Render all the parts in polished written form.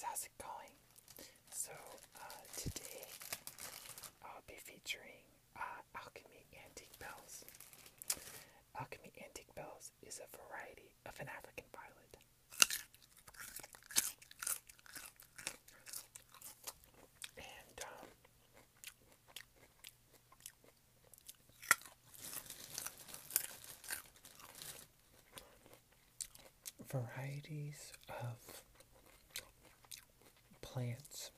how's it going? So, today I'll be featuring Alchemy Antique Bells. Alchemy Antique Bells is a variety of an African violet. And, varieties of plants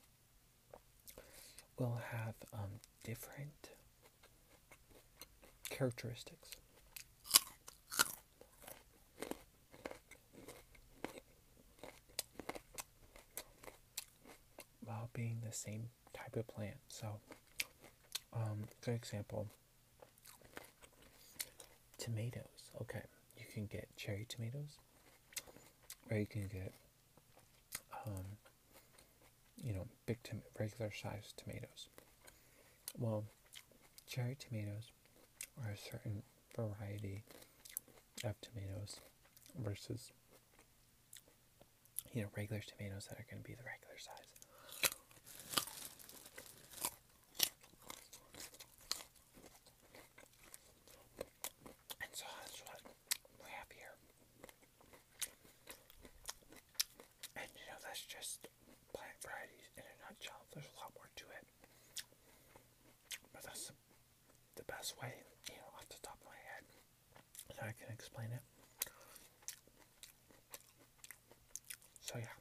will have different characteristics. While being the same type of plant. So, good example, tomatoes. Okay, you can get cherry tomatoes, or you can get, big regular sized tomatoes. Well, cherry tomatoes are a certain variety of tomatoes versus, regular tomatoes that are going to be the regular size. And so that's what we have here. And that's just plant varieties in a nutshell. There's a lot more to it. But that's the best way, off the top of my head, that I can explain it. So yeah.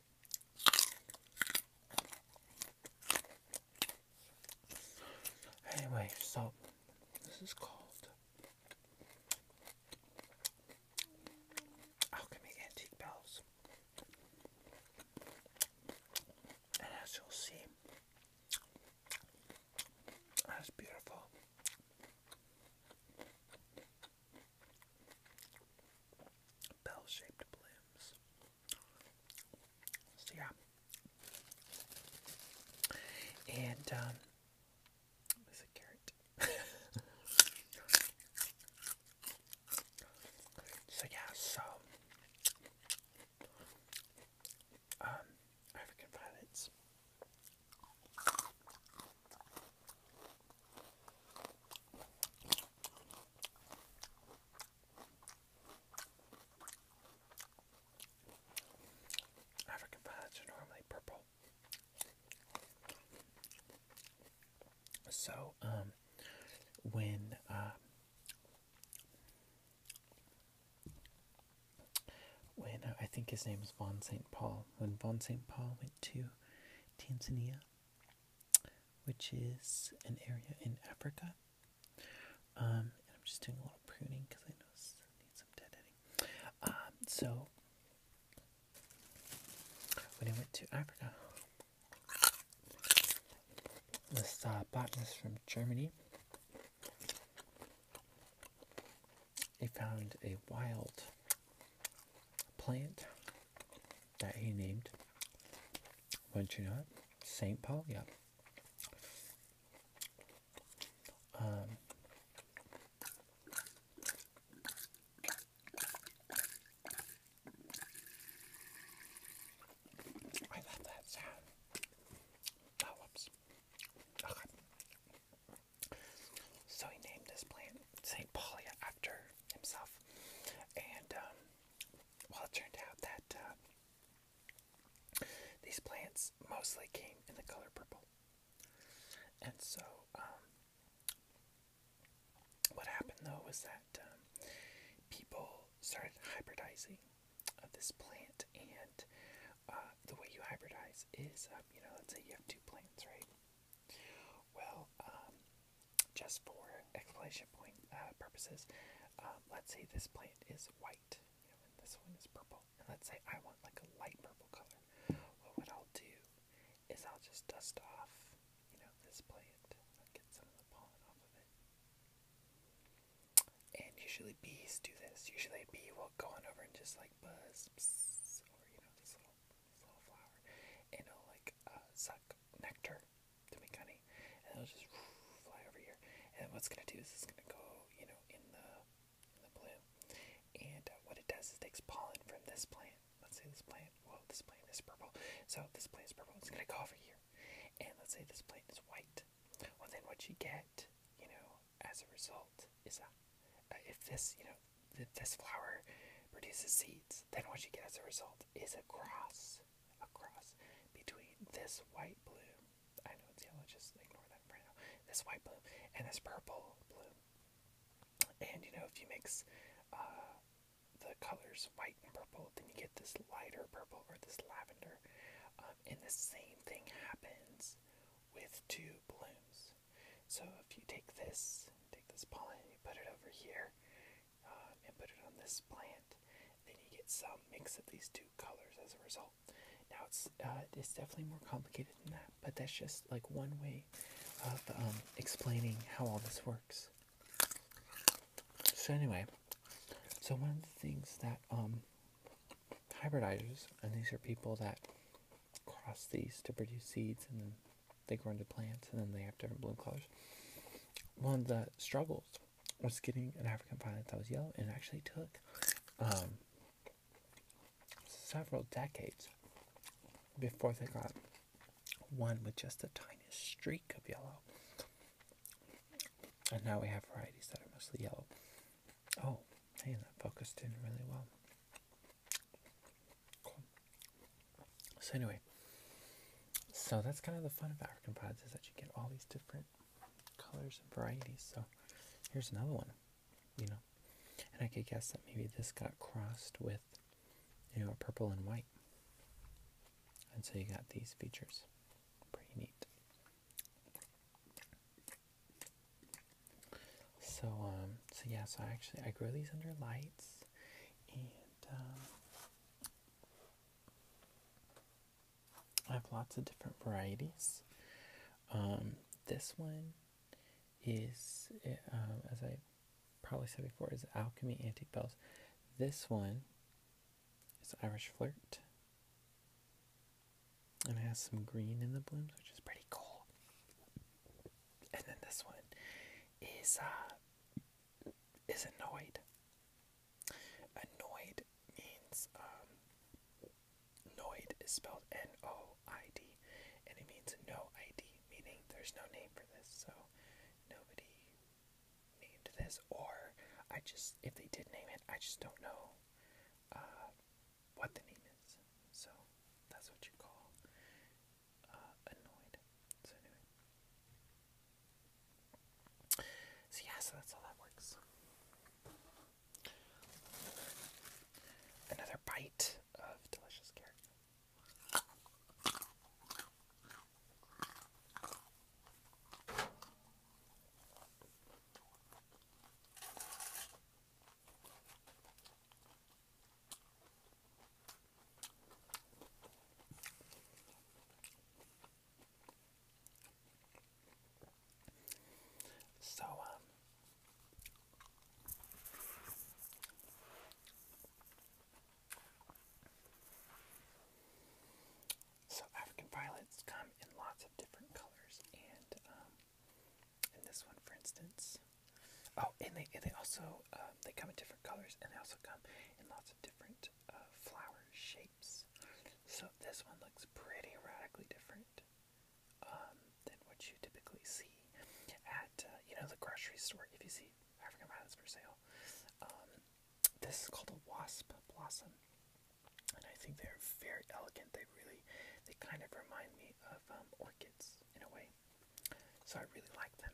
Anyway, so this is called Alchemy Antique Bells. And as you'll see, that's beautiful. Bell-shaped blooms. So yeah. And, there's a carrot. So yeah, African violets. African violets are normally purple. So, when I think his name is Von St. Paul, when Von St. Paul went to Tanzania, which is an area in Africa, and I'm just doing a little pruning because I know this needs some deadheading. So, when I went to Africa, this botanist from Germany, he found a wild plant that he named, wouldn't you know it, St. Paul, yeah. I love that sound. Oh, whoops. Okay. So he named this plant St. Paul after himself. And, it turned out that these plants mostly came in the color purple. And so, what happened though was that people started hybridizing this plant, and the way you hybridize is, let's say you have two plants, right? Well, just for explanation purposes, let's say this plant is white, and this one is purple, and let's say I want like a light purple color. Well, what I'll do is I'll just dust off, this plant. I'll get some of the pollen off of it. And usually bees do this. Usually a bee will go on over and just like buzz over, this little flower, and it'll like suck nectar to make honey, and it'll just fly over here. And what's gonna do is it's gonna go, in the bloom, and what it does is it takes pollen from this plant. Let's say this plant is purple, so So this plant is purple. It's going to go over here. And let's say this plant is white. Well, then what you get, as a result is if this, this flower produces seeds, then what you get as a result is a cross between this white bloom. I know it's yellow, just ignore that for now. This white bloom and this purple bloom. And if you mix the colors white and purple, then you get this lighter purple or this lavender. And the same thing happens with two blooms. So if you take this pollen, you put it over here, and put it on this plant, then you get some mix of these two colors as a result. Now it's definitely more complicated than that, but that's just like one way of explaining how all this works. So anyway, one of the things that hybridizers, and these are people that cross these to produce seeds, and then they grow into plants, and then they have different bloom colors. One of the struggles was getting an African violet that was yellow, and it actually took several decades before they got one with just the tiniest streak of yellow. And now we have varieties that are mostly yellow. Oh, hey, that focused in really well. Cool. So anyway, so that's kind of the fun of African violets, is that you get all these different colors and varieties. So here's another one, and I could guess that maybe this got crossed with, a purple and white. And so you got these features. Pretty neat. So I grow these under lights, and I have lots of different varieties. This one is, as I probably said before, is Alchemy Antique Bells. This one is Irish Flirt, and it has some green in the blooms, which is pretty cool. And then this one is Annoyed. Annoyed means Noid is spelled N-O-I-D, and it means no ID, meaning there's no name for this. So nobody named this, or if they did name it, I just don't know what the name is. So that's what you call Annoyed. So anyway, so that's how that works. Another bite of delicious carrot. So African violets come in lots of different colors, and in this one, for instance, and they also they come in different colors, and they also come in lots of different flower shapes. So this one looks pretty radically different than what you typically see at the grocery store. If you see African violets for sale, this is called a wasp blossom, and I think they're very elegant. They kind of remind me of orchids in a way, so I really like them.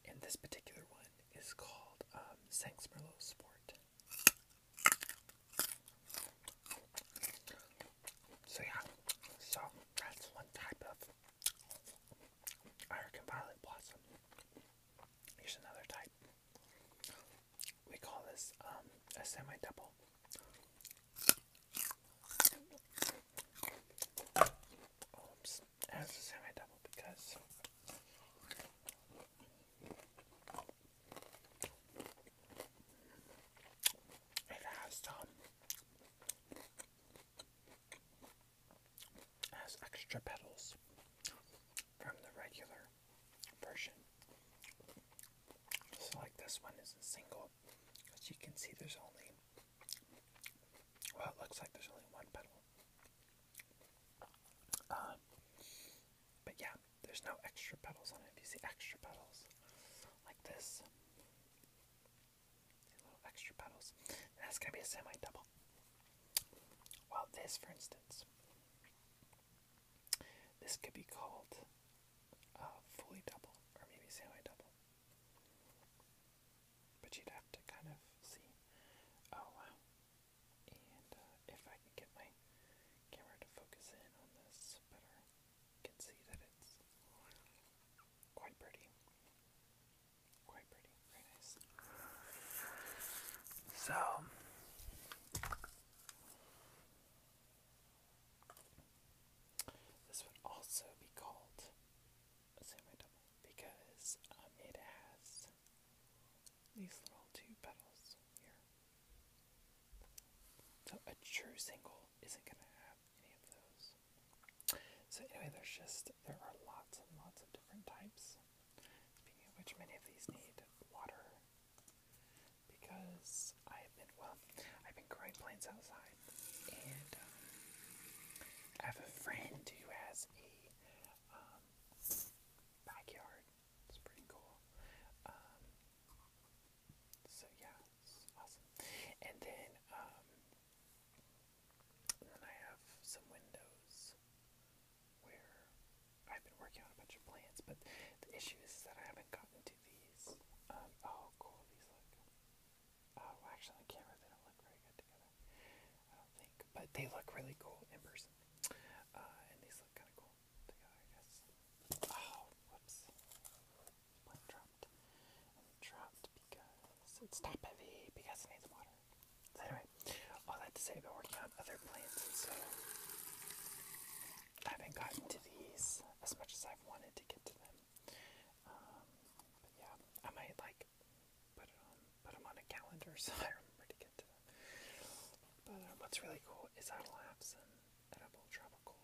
And this particular one is called Sanx Merlot Sport. So that's one type of African violet blossom. Here's another type. We call this a semi-double. As a semi-double because it has extra petals from the regular version. So like this one is a single. As you can see, there's only, it looks like there's only one petal. semi-double. Well, this, for instance, this could be called fully double, or maybe semi-double. But you'd have to kind of see. Oh, wow. And if I can get my camera to focus in on this better, you can see that it's quite pretty. Quite pretty. Very nice. So, this would also be called a semi-double because it has these little two petals here. So a true single isn't going to have any of those. So anyway, there are lots and lots of different types. Speaking of which, many of these need water because I've been growing plants outside, and I have a friend who has a backyard. It's pretty cool. So yeah, it's awesome. And then I have some windows where I've been working on a bunch of plants, but the issue is that I haven't gotten to these. Oh, cool. These look. Oh, actually, on camera they don't look very good together. I don't think, but they look really cool in person. And these look kind of cool together, I guess. Oh, whoops. Plant dropped. And it dropped because it's top heavy because it needs water. So anyway, all that to say, I've been working on other plants, and so I haven't gotten to these as much as I've wanted to get to them. But yeah, I might put them on a calendar so I remember to get to them. But what's really cool is I'll have some edible tropical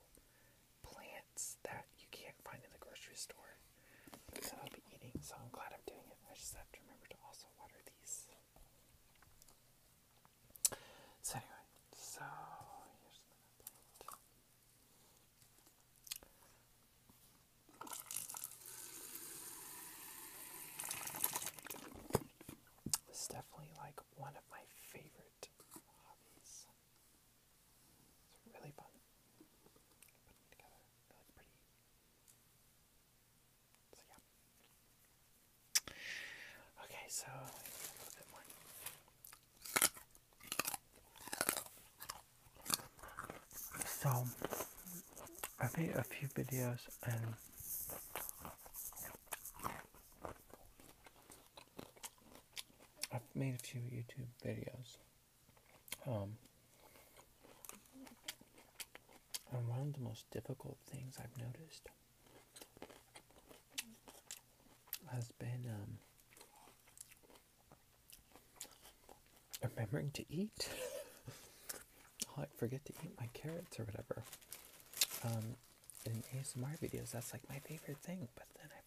plants that you can't find in the grocery store that I'll be eating. So I'm glad I'm doing it. I just have to remember to also water these. So anyway, here's another plant. This is definitely like one of my favorite hobbies. It's really fun putting them together. They look pretty. So yeah. Okay, so a little bit more. So I've made a few videos, and I've made a few YouTube videos. And one of the most difficult things I've noticed has been remembering to eat. I'll forget to eat my carrots or whatever. In ASMR videos, that's like my favorite thing, but then I